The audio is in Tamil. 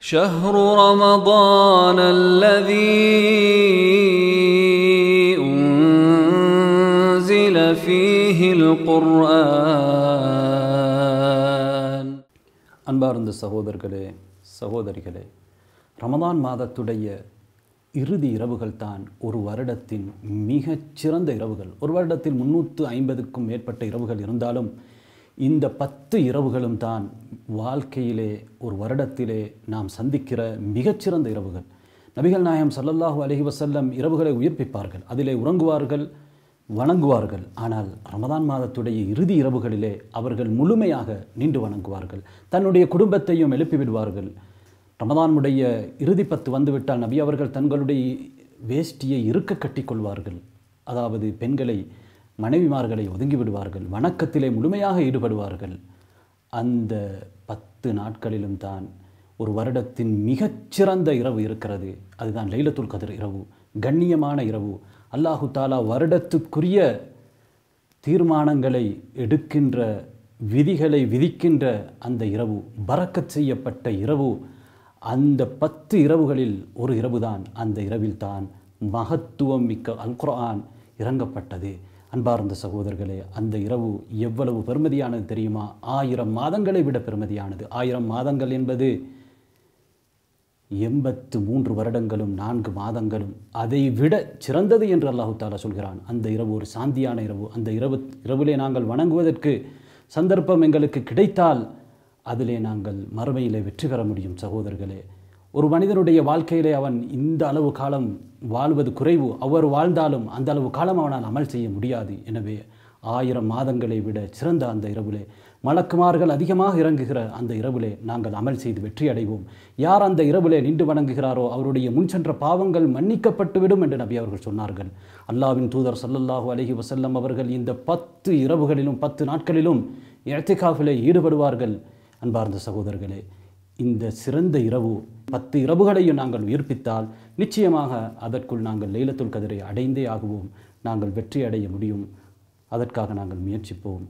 شهر رمضان الذي أنزل فيه القرآن. அன்பார்ந்த சகோதரர்களே சகோதரிகளே, ரமதான் மாதத்துடைய இறுதி இரவுகள் தான் ஒரு வருடத்தின் மிகச் சிறந்த இரவுகள். ஒரு வருடத்தில் 350க்கும் மேற்பட்ட இரவுகள் இருந்தாலும் இந்த 10 இரவுகளும் தான் வாழ்க்கையிலே ஒரு வருடத்திலே நாம் சந்திக்கிற மிகச்சிறந்த இரவுகள். நபிகள் நாயகம் ஸல்லல்லாஹு அலைஹி வஸல்லம் இரவுகளை உயிர்ப்பிப்பார்கள், அதிலே உறங்குவார்கள், வணங்குவார்கள். ஆனால் ரமதான் மாதத்துடைய இறுதி இரவுகளிலே அவர்கள் முழுமையாக நின்று வணங்குவார்கள், தன்னுடைய குடும்பத்தையும் எழுப்பிவிடுவார்கள். ரமதானுடைய இறுதி 10 வந்துவிட்டால் நபி அவர்கள் தங்களுடைய வேஷ்டியை இறுக்க கட்டி கொள்வார்கள். அதாவது பெண்களை, மனைவிமார்களை ஒதுங்கி விடுவார்கள், வணக்கத்திலே முழுமையாக ஈடுபடுவார்கள். அந்த 10 நாட்களிலும் தான் ஒரு வருடத்தின் மிகச்சிறந்த இரவு இருக்கிறது. அதுதான் லைலத்துல் கத்ர் இரவு, கண்ணியமான இரவு. அல்லாஹு தாலா வருடத்துக்குரிய தீர்மானங்களை எடுக்கின்ற, விதிகளை விதிக்கின்ற அந்த இரவு, பரக்கத் செய்யப்பட்ட இரவு. அந்த 10 இரவுகளில் ஒரு இரவுதான், அந்த இரவில் தான் மகத்துவம் மிக்க அல் குர்ஆன் இறங்கப்பட்டது. அன்பார்ந்த சகோதரர்களே, அந்த இரவு எவ்வளவு பெருமதியானது தெரியுமா? 1000 மாதங்களை விட பெருமதியானது. 1000 மாதங்கள் என்பது 83 வருடங்களும் 4 மாதங்களும் அதை விட சிறந்தது என்று அல்லாஹு தாலா சொல்கிறான். அந்த இரவு ஒரு சாந்தியான இரவு. அந்த இரவிலே நாங்கள் வணங்குவதற்கு சந்தர்ப்பம் எங்களுக்கு கிடைத்தால் அதிலே நாங்கள் மறுமையிலே வெற்றி பெற முடியும். சகோதரர்களே, ஒரு மனிதனுடைய வாழ்க்கையிலே அவன் இந்த அளவு காலம் வாழ்வது குறைவு. அவர் வாழ்ந்தாலும் அந்த அளவு காலம் அவனால் அமல் செய்ய முடியாது. எனவே 1000 மாதங்களை விட சிறந்த அந்த இரவிலே, மலக்குமார்கள் அதிகமாக இறங்குகிற அந்த இரவிலே நாங்கள் அமல் செய்து வெற்றி அடைவோம். யார் அந்த இரவிலே நின்று வணங்குகிறாரோ அவருடைய முன் சென்ற பாவங்கள் மன்னிக்கப்பட்டுவிடும் என்று நபி அவர்கள் சொன்னார்கள். அல்லாஹ்வின் தூதர் ஸல்லல்லாஹு அலைஹி வஸல்லம் அவர்கள் இந்த 10 இரவுகளிலும் 10 நாட்களிலும் இஅ்திகாஃபிலே ஈடுபடுவார்கள். அன்பார்ந்த சகோதரர்களே, இந்த சிறந்த இரவு 10 இரவுகளையும் நாங்கள் உயிர்ப்பித்தால் நிச்சயமாக அதற்குள் நாங்கள் லைலத்துல் கத்ரை அடைந்தே ஆகுவோம். நாங்கள் வெற்றி அடைய முடியும். அதற்காக நாங்கள் முயற்சிப்போம்.